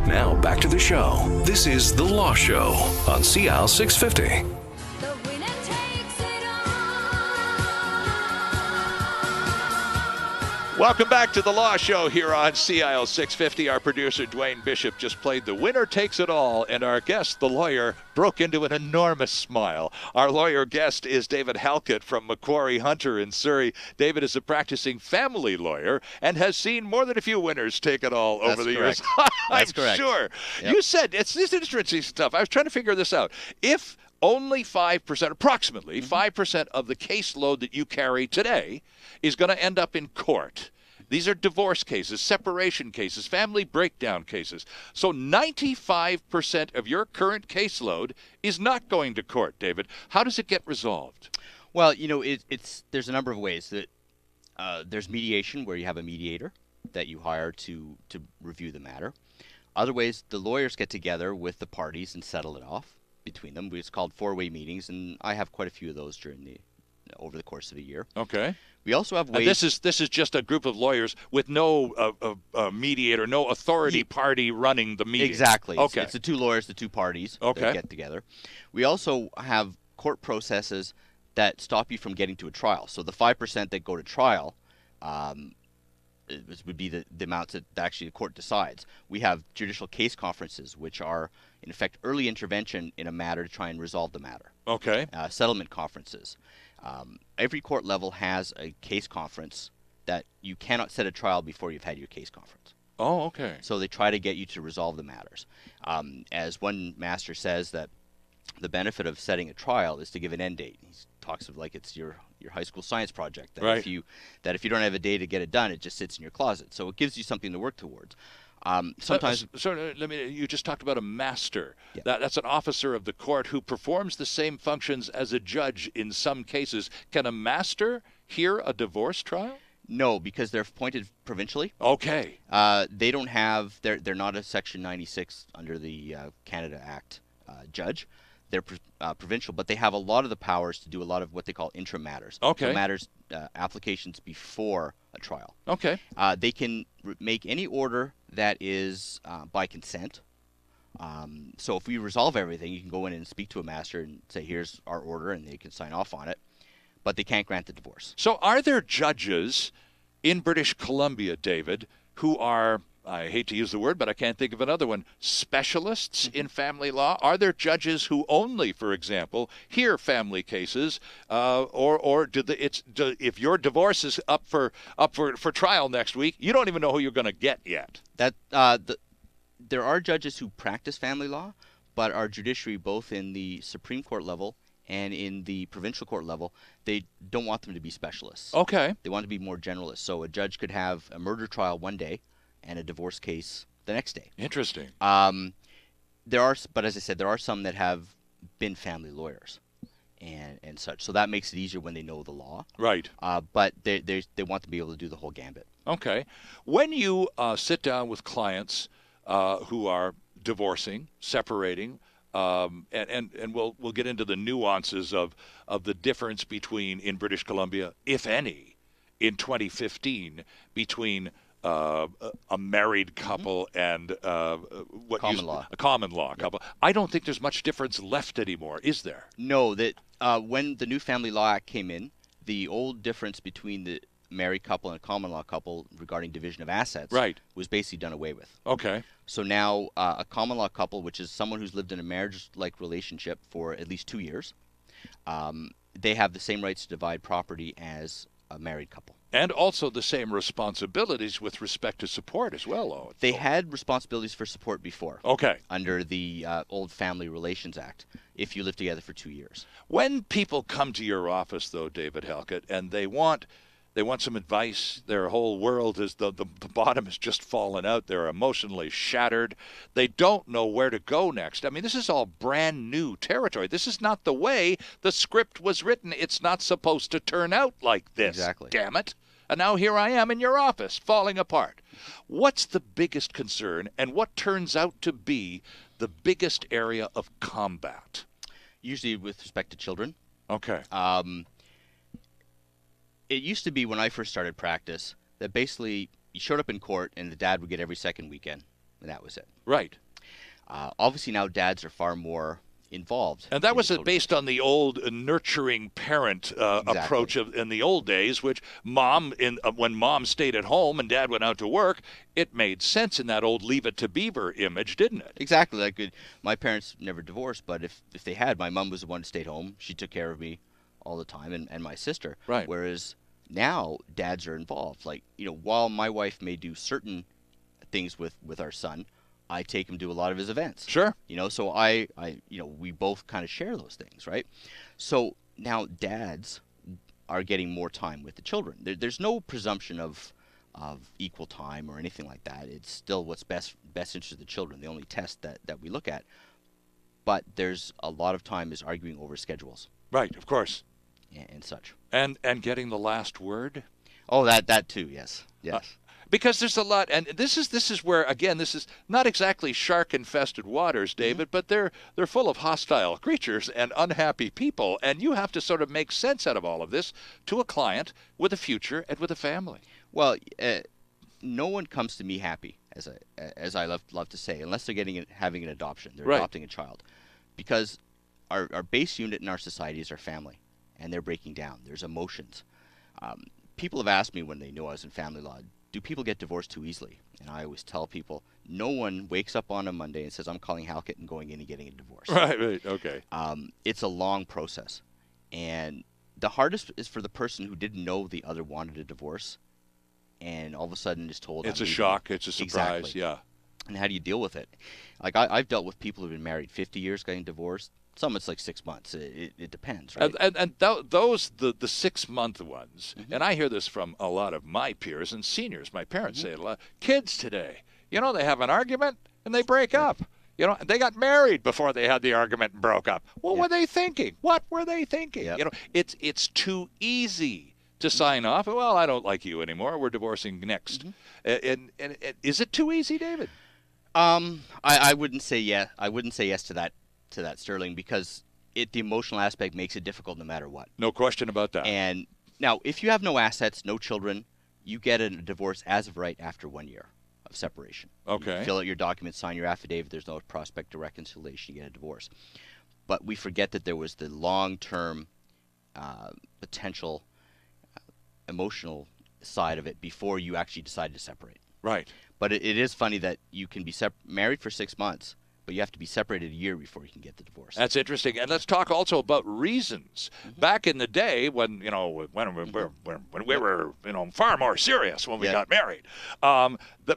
Now back to the show. This is The Law Show on CL 650. Welcome back to The Law Show here on CIL 650. Our producer, Dwayne Bishop, just played The Winner Takes It All, and our guest, the lawyer, broke into an enormous smile. Our lawyer guest is David Halkett from Macquarie Hunter in Surrey. David is a practicing family lawyer and has seen more than a few winners take it all over the years. That's correct. Sure. Yep. You said, this is interesting stuff. I was trying to figure this out. If only 5%, approximately 5% of the caseload that you carry today is going to end up in court. These are divorce cases, separation cases, family breakdown cases. So 95% of your current caseload is not going to court, David. How does it get resolved? Well, there's a number of ways. There's mediation, where you have a mediator that you hire to review the matter. Other ways, the lawyers get together with the parties and settle it off between them. It's called four-way meetings, and I have quite a few of those over the course of a year. Okay. We also have ways. This is just a group of lawyers with no mediator, no authority party running the meeting. Exactly. Okay. It's the two lawyers, the two parties that get together. We also have court processes that stop you from getting to a trial. So the 5% that go to trial would be the amounts that actually the court decides. We have judicial case conferences, which are, in effect, early intervention in a matter to try and resolve the matter. Okay. Settlement conferences. Every court level has a case conference that you cannot set a trial before you've had your case conference. Oh, okay. So they try to get you to resolve the matters. As one master says, that the benefit of setting a trial is to give an end date. He talks of like it's your high school science project. That right. If you don't have a day to get it done, it just sits in your closet. So it gives you something to work towards. Sometimes. You just talked about a master. Yeah. That's an officer of the court who performs the same functions as a judge in some cases. Can a master hear a divorce trial? No, because they're appointed provincially. Okay. They don't have. They're not a Section 96 under the Canada Act judge. They're provincial, but they have a lot of the powers to do a lot of what they call intra matters. Okay. So matters, applications before a trial. Okay. They can make any order that is by consent. So if we resolve everything, you can go in and speak to a master and say, here's our order, and they can sign off on it. But they can't grant the divorce. So are there judges in British Columbia, David, who are, I hate to use the word, but I can't think of another one, specialists in family law? Are there judges who only, for example, hear family cases, or if your divorce is up for trial next week, you don't even know who you're going to get yet? There are judges who practice family law, but our judiciary, both in the Supreme Court level and in the provincial court level, they don't want them to be specialists. Okay. They want to be more generalists. So a judge could have a murder trial one day and a divorce case the next day. Interesting. But as I said, there are some that have been family lawyers and such. So that makes it easier when they know the law. Right. But they want to be able to do the whole gambit. Okay. When you sit down with clients who are divorcing, separating, and we'll get into the nuances of the difference between, in British Columbia, if any, in 2015, between a married couple and a common law couple. I don't think there's much difference left anymore, is there? No. When the new Family Law Act came in, the old difference between the married couple and a common law couple regarding division of assets was basically done away with. Okay. So now a common law couple, which is someone who's lived in a marriage-like relationship for at least 2 years, they have the same rights to divide property as a married couple. And also the same responsibilities with respect to support as well, Owen. They had responsibilities for support before. Okay. Under the old Family Relations Act, if you live together for 2 years. When people come to your office, though, David Halkett, and they want some advice, their whole world is the bottom has just fallen out, they're emotionally shattered, they don't know where to go next. I mean, this is all brand new territory. This is not the way the script was written. It's not supposed to turn out like this. Exactly. Damn it. And now here I am in your office, falling apart. What's the biggest concern, and what turns out to be the biggest area of combat? Usually with respect to children. Okay. It used to be when I first started practice that basically you showed up in court and the dad would get every second weekend. and that was it. Right. Obviously now dads are far more involved. And that in was the children. based on the old nurturing parent approach in the old days, which when mom stayed at home and dad went out to work, it made sense in that old Leave It to Beaver image, didn't it? Exactly. Like my parents never divorced, but if they had, my mom was the one who stayed home. She took care of me all the time, and my sister. Right. Whereas now dads are involved. Like, while my wife may do certain things with our son, I take him to a lot of his events. Sure. So we both kind of share those things, right? So now dads are getting more time with the children. There's no presumption of equal time or anything like that. It's still what's best interest of the children, the only test that we look at. But there's a lot of time is arguing over schedules. Right, of course. And such. And getting the last word? Oh, that too, yes. Yes. Because there's a lot, and this is where, again, this is not exactly shark-infested waters, David, but they're full of hostile creatures and unhappy people, and you have to sort of make sense out of all of this to a client with a future and with a family. Well, no one comes to me happy, as I love to say, unless they're having an adoption. They're Right. adopting a child, because our base unit in our society is our family, and they're breaking down. There's emotions. People have asked me when they know I was in family law, do people get divorced too easily? And I always tell people, no one wakes up on a Monday and says, I'm calling Halkett and going in and getting a divorce. Right, okay. It's a long process. And the hardest is for the person who didn't know the other wanted a divorce and all of a sudden is told, It's I'm a leaving. shock, it's a surprise, Exactly. yeah. And how do you deal with it? Like I've dealt with people who've been married 50 years getting divorced. Some it's like 6 months. It depends, right? Those the 6-month ones, and I hear this from a lot of my peers and seniors. My parents say it a lot. Kids today, they have an argument and they break up. They got married before they had the argument and broke up. What were they thinking? What were they thinking? Yep. It's too easy to sign off. Well, I don't like you anymore. We're divorcing next. And is it too easy, David? I wouldn't say yes. I wouldn't say yes to that, Sterling, because the emotional aspect makes it difficult no matter what. No question about that. And now, if you have no assets, no children, you get a divorce as of right after 1 year of separation. Okay. You fill out your documents, sign your affidavit. There's no prospect of reconciliation. You get a divorce. But we forget that there was the long-term potential emotional side of it before you actually decided to separate. Right. But it is funny that you can be married for 6 months, but you have to be separated a year before you can get the divorce. That's interesting. And let's talk also about reasons. Back in the day when we were far more serious when we got married.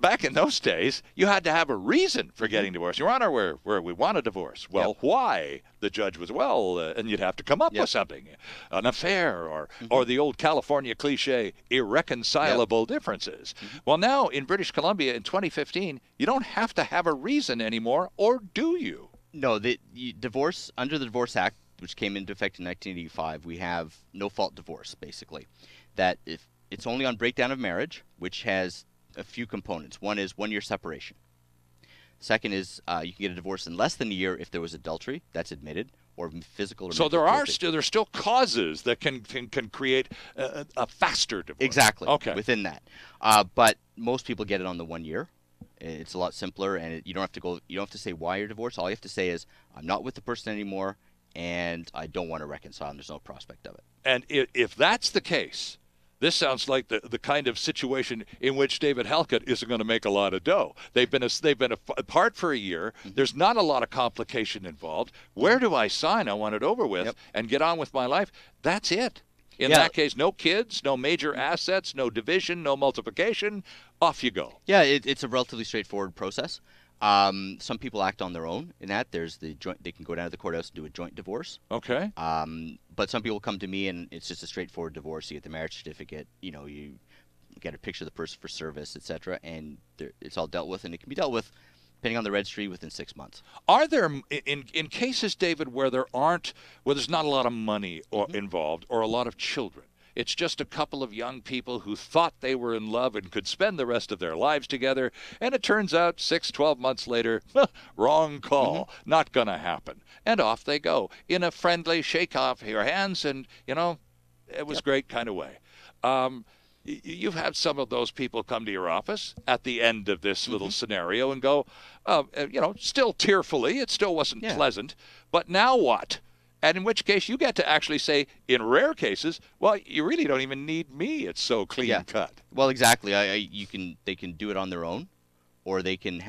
Back in those days, you had to have a reason for getting divorced. Your Honor, we want a divorce. Well, why? The judge was, and you'd have to come up with something. An affair or the old California cliche, irreconcilable differences. Well, now in British Columbia in 2015, you don't have to have a reason anymore, or do you? No, divorce under the Divorce Act, which came into effect in 1985, we have no-fault divorce, basically. That if it's only on breakdown of marriage, which has a few components. One is 1 year separation. Second is you can get a divorce in less than a year if there was adultery, that's admitted, or physical. Or so there's still causes that can create a faster divorce. Exactly. Okay. Within that, but most people get it on the 1 year. It's a lot simpler, and you don't have to go. You don't have to say why you're divorced. All you have to say is, I'm not with the person anymore, and I don't want to reconcile. And there's no prospect of it. And if that's the case, this sounds like the kind of situation in which David Halkett isn't going to make a lot of dough. They've been apart for a year. There's not a lot of complication involved. Where do I sign? I want it over with and get on with my life. That's it. In that case, no kids, no major assets, no division, no multiplication. Off you go. Yeah, it's a relatively straightforward process. Some people act on their own in that. There's the joint. They can go down to the courthouse and do a joint divorce. Okay. But some people come to me and it's just a straightforward divorce. You get the marriage certificate. You get a picture of the person for service, etc. And it's all dealt with, and it can be dealt with, depending on the registry, within 6 months. Are there in cases, David, where there's not a lot of money involved or a lot of children? It's just a couple of young people who thought they were in love and could spend the rest of their lives together, and it turns out 6-12 months later, wrong call, not going to happen. And off they go in a friendly shake off your hands, and it was great kind of way. you've had some of those people come to your office at the end of this little scenario and go, still tearfully, it still wasn't pleasant, but now what? And in which case you get to actually say, in rare cases, well, you really don't even need me. It's so clean cut. Well, exactly. They can do it on their own, or they can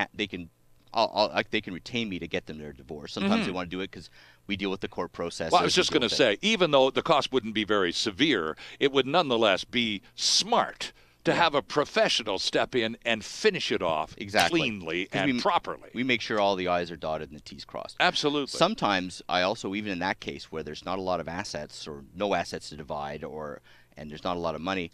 retain me to get them their divorce. Sometimes they want to do it because we deal with the court process. Well, I was just going to say, even though the cost wouldn't be very severe, it would nonetheless be smart to have a professional step in and finish it off cleanly and properly. We make sure all the I's are dotted and the T's crossed. Absolutely. Sometimes I also, even in that case where there's not a lot of assets or no assets to divide, and there's not a lot of money,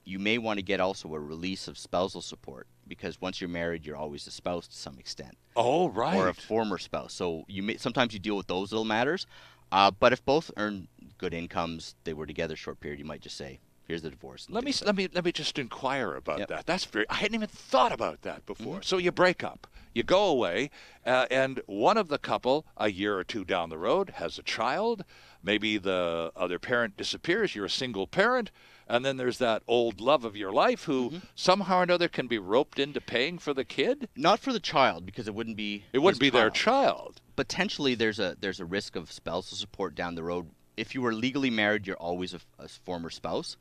you may want to get also a release of spousal support, because once you're married, you're always a spouse to some extent. Oh, right. Or a former spouse. So sometimes you deal with those little matters. But if both earn good incomes, they were together a short period, you might just say, here's the divorce. Let me just inquire about that. That's I hadn't even thought about that before. So you break up, you go away, and one of the couple, a year or two down the road, has a child. Maybe the other parent disappears. You're a single parent. And then there's that old love of your life who somehow or another can be roped into paying for the kid. Not for the child, because it wouldn't be. It wouldn't be their child. Potentially, there's a risk of spousal support down the road. If you were legally married, you're always a former spouse.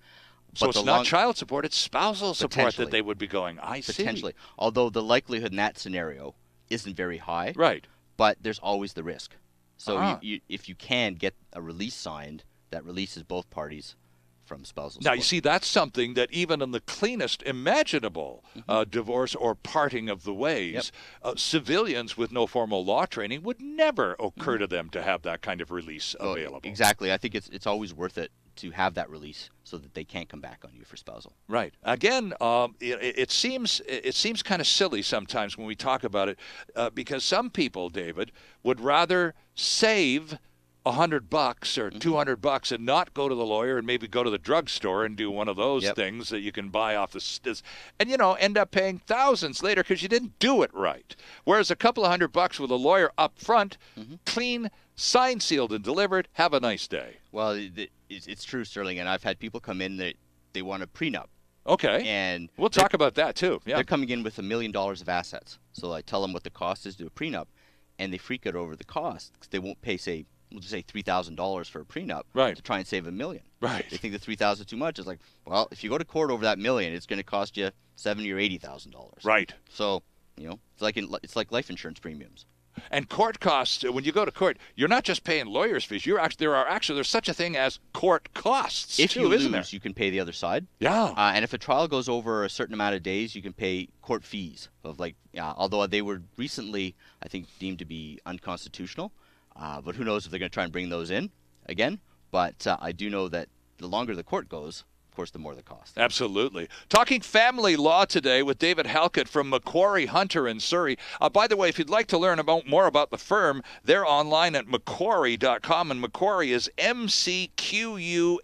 So it's not child support; it's spousal support that they would be going. I see. Potentially, although the likelihood in that scenario isn't very high. Right. But there's always the risk. So if you can get a release signed, that releases both parties from spousal support. Now, you see, that's something that even in the cleanest imaginable divorce or parting of the ways, civilians with no formal law training would never occur to them to have that kind of release available. Exactly. I think it's always worth it to have that release so that they can't come back on you for spousal. Right. Again, it seems kind of silly sometimes when we talk about it, because some people, David, would rather save $100 or $200 and not go to the lawyer and maybe go to the drugstore and do one of those things that you can buy off the and end up paying thousands later because you didn't do it right. Whereas a couple of $100 with a lawyer up front, clean, signed, sealed, and delivered. Have a nice day. Well, it's true, Sterling, and I've had people come in that they want a prenup. Okay. And we'll talk about that too. Yeah. They're coming in with $1 million of assets. So I tell them what the cost is to do a prenup, and they freak out over the cost because they won't pay, we'll just say $3,000 for a prenup to try and save $1 million. Right. They think the $3,000 is too much. It's like, well, if you go to court over that $1 million, it's going to cost you $70,000 or $80,000. Right. So, it's like life insurance premiums. And court costs, when you go to court, you're not just paying lawyers' fees. There's such a thing as court costs. If you isn't lose, there? you can pay the other side. Yeah. And if a trial goes over a certain amount of days, you can pay court fees of although they were recently, I think, deemed to be unconstitutional. But who knows if they're going to try and bring those in again. But I do know that the longer the court goes, of course, the more the cost. Absolutely. Talking family law today with David Halkett from Macquarie Hunter in Surrey. By the way, if you'd like to learn more about the firm, they're online at Macquarie.com, and Macquarie is McQuarrie.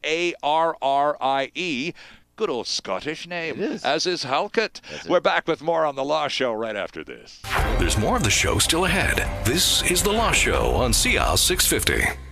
Good old Scottish name. It is. As is Halkett. We're back with more on The Law Show right after this. There's more of the show still ahead. This is The Law Show on CL 650.